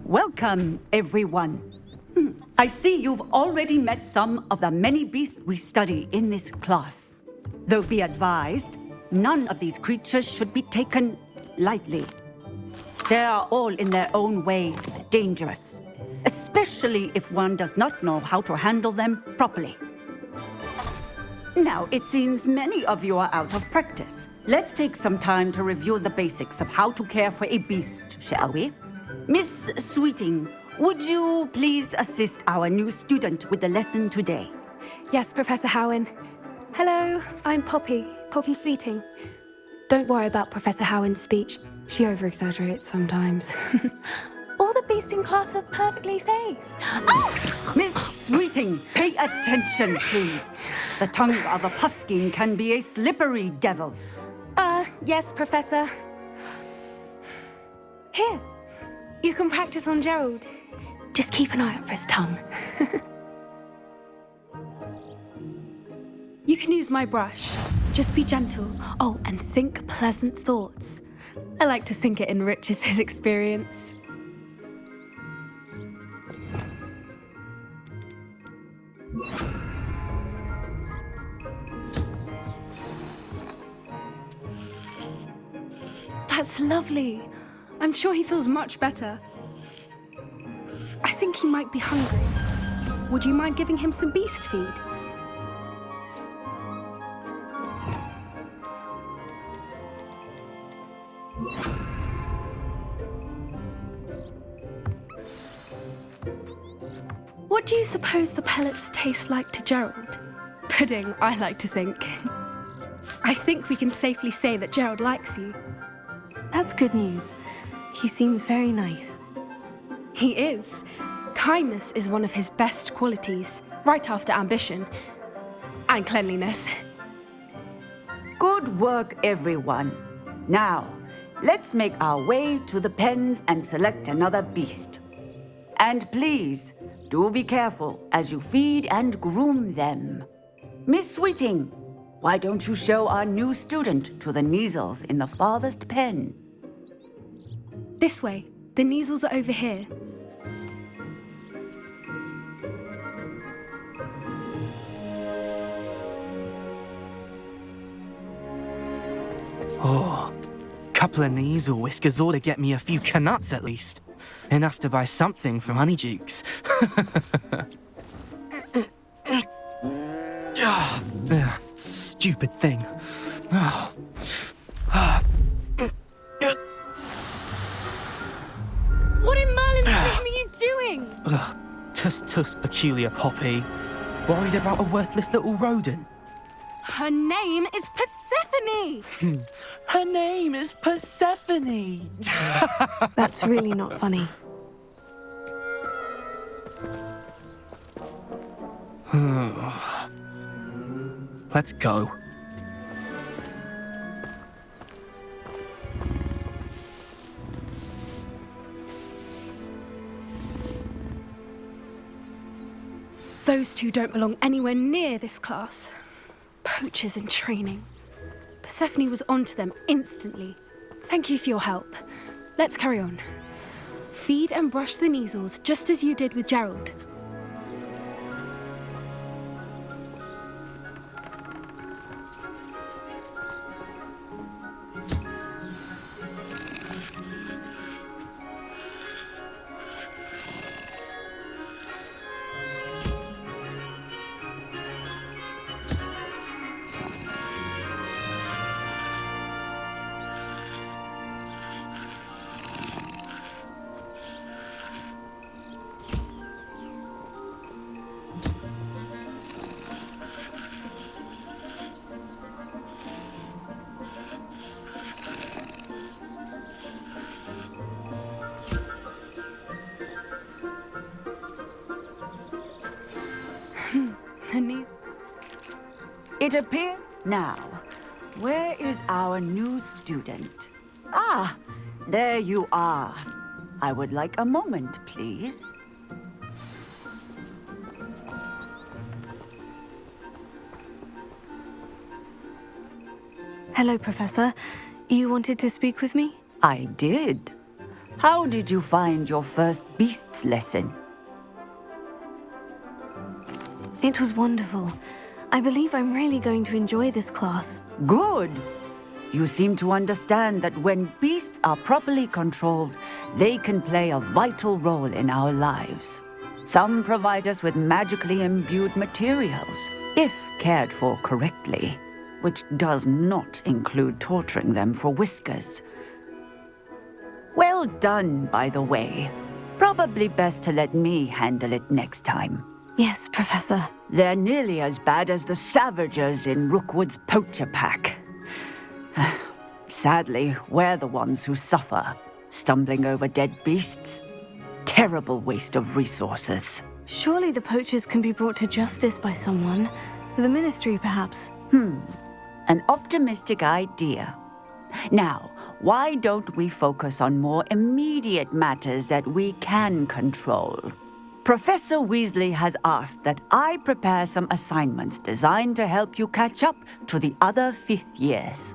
Welcome, everyone. I see you've already met some of the many beasts we study in this class. Though be advised, none of these creatures should be taken lightly. They are all in their own way dangerous, especially if one does not know how to handle them properly. Now, it seems many of you are out of practice. Let's take some time to review the basics of how to care for a beast, shall we? Miss Sweeting, would you please assist our new student with the lesson today? Yes, Professor Howen. Hello, I'm Poppy Sweeting. Don't worry about Professor Howen's speech. She over-exaggerates sometimes. All the beasts in class are perfectly safe. Oh! Miss Sweeting, pay attention, please. The tongue of a puffskein can be a slippery devil. Yes, Professor. Here, you can practice on Gerald. Just keep an eye out for his tongue. You can use my brush. Just be gentle. Oh, and think pleasant thoughts. I like to think it enriches his experience. That's lovely. I'm sure he feels much better. I think he might be hungry. Would you mind giving him some beast feed? What do you suppose the pellets taste like to Gerald? Pudding, I like to think. I think we can safely say that Gerald likes you. That's good news. He seems very nice. He is. Kindness is one of his best qualities, right after ambition. And cleanliness. Good work, everyone. Now, let's make our way to the pens and select another beast. And please, do be careful as you feed and groom them. Miss Sweeting, why don't you show our new student to the Kneazles in the farthest pen? This way. The Kneazles are over here. Oh, couple of Kneazle whiskers ought to get me a few canuts at least. Enough to buy something from Honeydukes. Stupid thing. What in Merlin's name are you doing? Tuss, peculiar Poppy. Worried about a worthless little rodent. Her name is Persephone! Her name is Persephone! That's really not funny. Let's go. Those two don't belong anywhere near this class. Poachers in training. Persephone was onto them instantly. Thank you for your help. Let's carry on. Feed and brush the Kneazles just as you did with Gerald. It appears now. Where is our new student? Ah, there you are. I would like a moment, please. Hello, Professor. You wanted to speak with me? I did. How did you find your first beasts lesson? It was wonderful. I believe I'm really going to enjoy this class. Good! You seem to understand that when beasts are properly controlled, they can play a vital role in our lives. Some provide us with magically imbued materials, if cared for correctly, which does not include torturing them for whiskers. Well done, by the way. Probably best to let me handle it next time. Yes, Professor. They're nearly as bad as the Savagers in Rookwood's poacher pack. Sadly, we're the ones who suffer, stumbling over dead beasts. Terrible waste of resources. Surely the poachers can be brought to justice by someone. The Ministry, perhaps. An optimistic idea. Now, why don't we focus on more immediate matters that we can control? Professor Weasley has asked that I prepare some assignments designed to help you catch up to the other fifth years.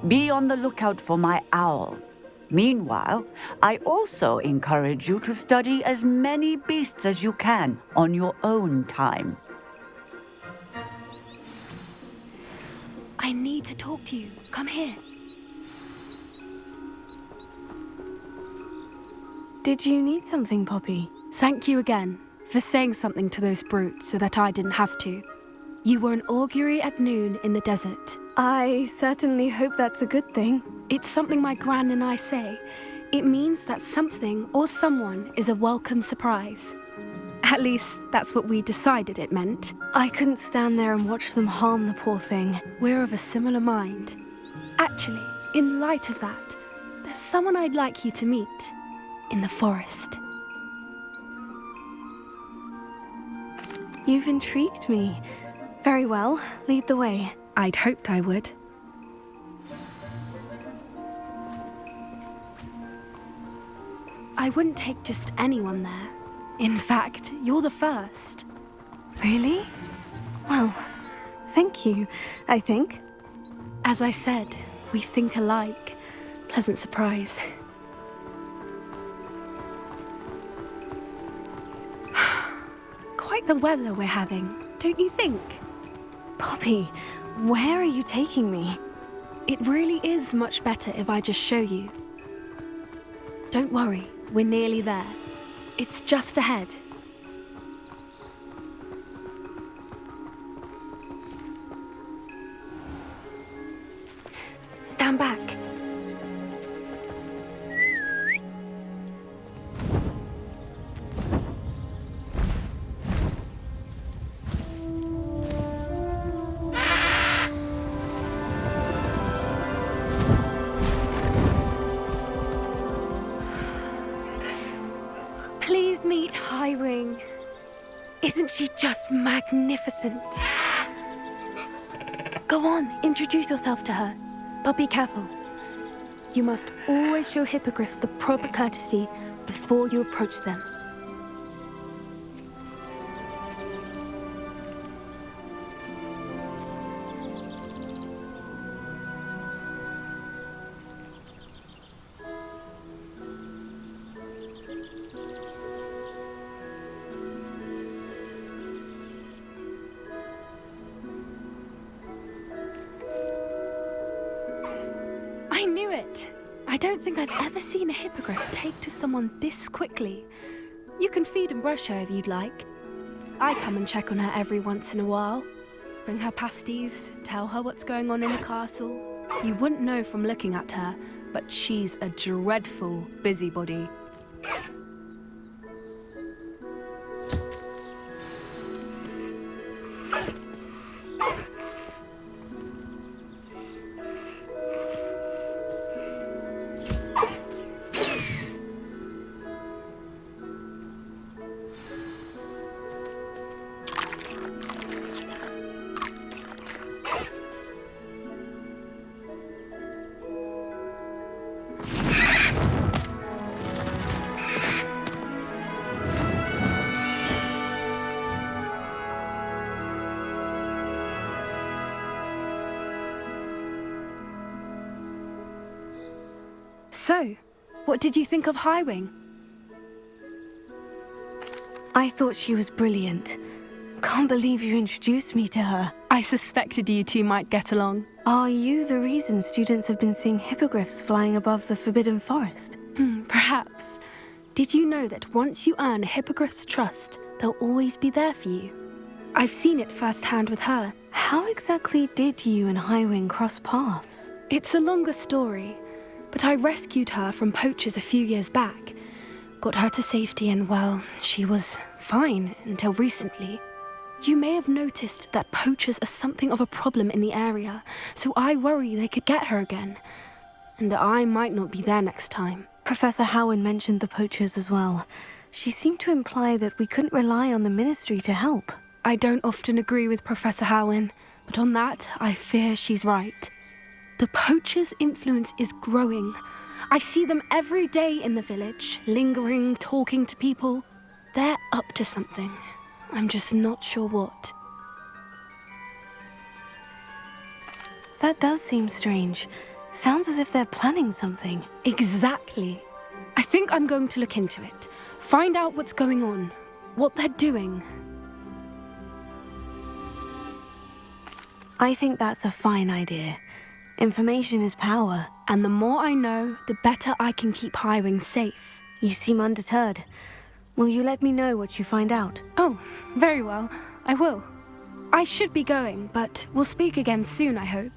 Be on the lookout for my owl. Meanwhile, I also encourage you to study as many beasts as you can on your own time. I need to talk to you. Come here. Did you need something, Poppy? Thank you again for saying something to those brutes so that I didn't have to. You were an augury at noon in the desert. I certainly hope that's a good thing. It's something my gran and I say. It means that something or someone is a welcome surprise. At least, that's what we decided it meant. I couldn't stand there and watch them harm the poor thing. We're of a similar mind. Actually, in light of that, there's someone I'd like you to meet in the forest. You've intrigued me. Very well, lead the way. I'd hoped I would. I wouldn't take just anyone there. In fact, you're the first. Really? Well, thank you, I think. As I said, we think alike. Pleasant surprise. Quite the weather we're having, don't you think? Poppy, where are you taking me? It really is much better if I just show you. Don't worry, we're nearly there. It's just ahead. Stand back. Please meet Highwing. Isn't she just magnificent? Go on, introduce yourself to her. But be careful. You must always show hippogriffs the proper courtesy before you approach them. I knew it! I don't think I've ever seen a hippogriff take to someone this quickly. You can feed and brush her if you'd like. I come and check on her every once in a while. Bring her pasties, tell her what's going on in the castle. You wouldn't know from looking at her, but she's a dreadful busybody. So, What did you think of Highwing? I thought she was brilliant. Can't believe you introduced me to her. I suspected you two might get along. Are you the reason students have been seeing hippogriffs flying above the Forbidden Forest? Perhaps. Did you know that once you earn a hippogriff's trust, they'll always be there for you? I've seen it firsthand with her. How exactly did you and Highwing cross paths? It's a longer story, but I rescued her from poachers a few years back. Got her to safety and, well, she was fine until recently. You may have noticed that poachers are something of a problem in the area, so I worry they could get her again. And I might not be there next time. Professor Howin mentioned the poachers as well. She seemed to imply that we couldn't rely on the Ministry to help. I don't often agree with Professor Howin, but on that, I fear she's right. The poachers' influence is growing. I see them every day in the village, lingering, talking to people. They're up to something. I'm just not sure what. That does seem strange. Sounds as if they're planning something. Exactly. I think I'm going to look into it. Find out what's going on, what they're doing. I think that's a fine idea. Information is power. And the more I know, the better I can keep Highwing safe. You seem undeterred. Will you let me know what you find out? Oh, very well. I will. I should be going, but we'll speak again soon, I hope.